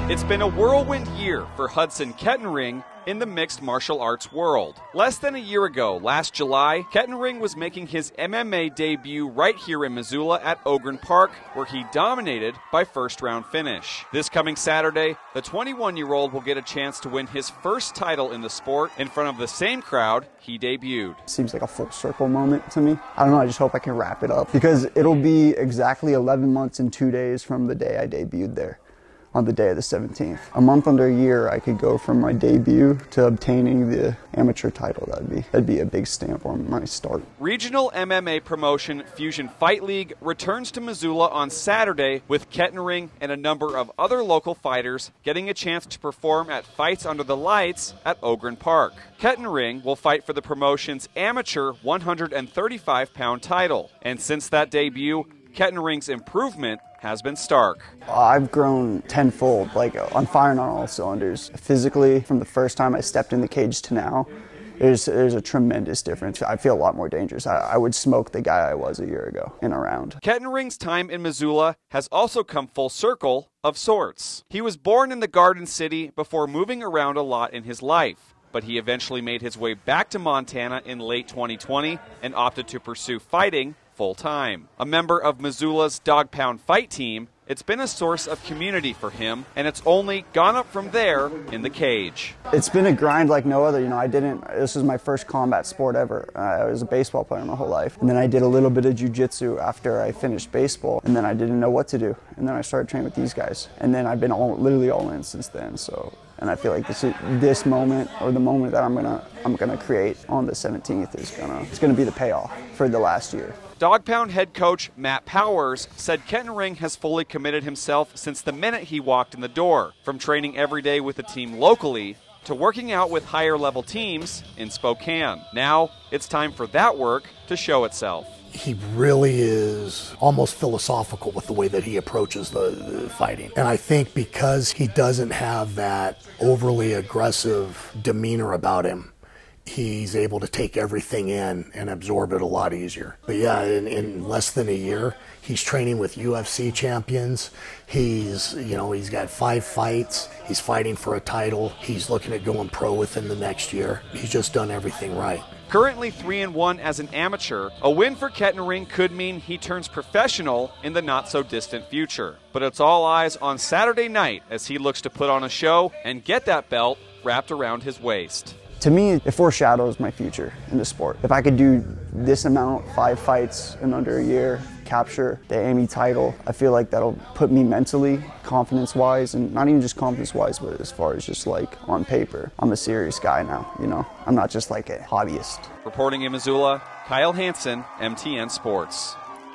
It's been a whirlwind year for Hudson Kettenring in the mixed martial arts world. Less than a year ago, last July, Kettenring was making his MMA debut right here in Missoula at Ogren Park, where he dominated by first-round finish. This coming Saturday, the 21-year-old will get a chance to win his first title in the sport in front of the same crowd he debuted. Seems like a full circle moment to me. I don't know, I just hope I can wrap it up because it'll be exactly 11 months and 2 days from the day I debuted there, on the day of the 17th. A month under a year, I could go from my debut to obtaining the amateur title. That'd be a big stamp on my start. Regional MMA promotion Fusion Fight League returns to Missoula on Saturday with Kettenring and a number of other local fighters getting a chance to perform at Fights Under the Lights at Ogren Park. Kettenring will fight for the promotion's amateur 135-pound title. And since that debut, Kettenring's improvement has been stark. I've grown tenfold, like I'm firing on all cylinders. Physically, from the first time I stepped in the cage to now, there's a tremendous difference. I feel a lot more dangerous. I would smoke the guy I was a year ago in a round. Kettenring's time in Missoula has also come full circle of sorts. He was born in the Garden City before moving around a lot in his life, but he eventually made his way back to Montana in late 2020 and opted to pursue fighting full-time. A member of Missoula's Dog Pound fight team, it's been a source of community for him, and it's only gone up from there in the cage. It's been a grind like no other. This was my first combat sport ever. I was a baseball player my whole life. And then I did a little bit of jiu-jitsu after I finished baseball, and then I didn't know what to do. And then I started training with these guys. And then I've been literally all in since then. And I feel like this moment, or the moment that I'm gonna create on the 17th, it's gonna be the payoff for the last year. Dog Pound head coach Matt Powers said Kettenring has fully committed himself since the minute he walked in the door, from training every day with the team locally to working out with higher level teams in Spokane. Now it's time for that work to show itself. He really is almost philosophical with the way that he approaches the fighting. And I think because he doesn't have that overly aggressive demeanor about him, he's able to take everything in and absorb it a lot easier. But yeah, in less than a year, he's training with UFC champions. He's got 5 fights. He's fighting for a title. He's looking at going pro within the next year. He's just done everything right. Currently 3-1 as an amateur, a win for Kettenring could mean he turns professional in the not-so-distant future. But it's all eyes on Saturday night as he looks to put on a show and get that belt wrapped around his waist. To me, it foreshadows my future in the sport. If I could do this amount, 5 fights in under a year, capture the AMI title, I feel like that'll put me mentally, confidence-wise, and not even just confidence-wise, but as far as just like on paper, I'm a serious guy now, I'm not just like a hobbyist. Reporting in Missoula, Kyle Hansen, MTN Sports.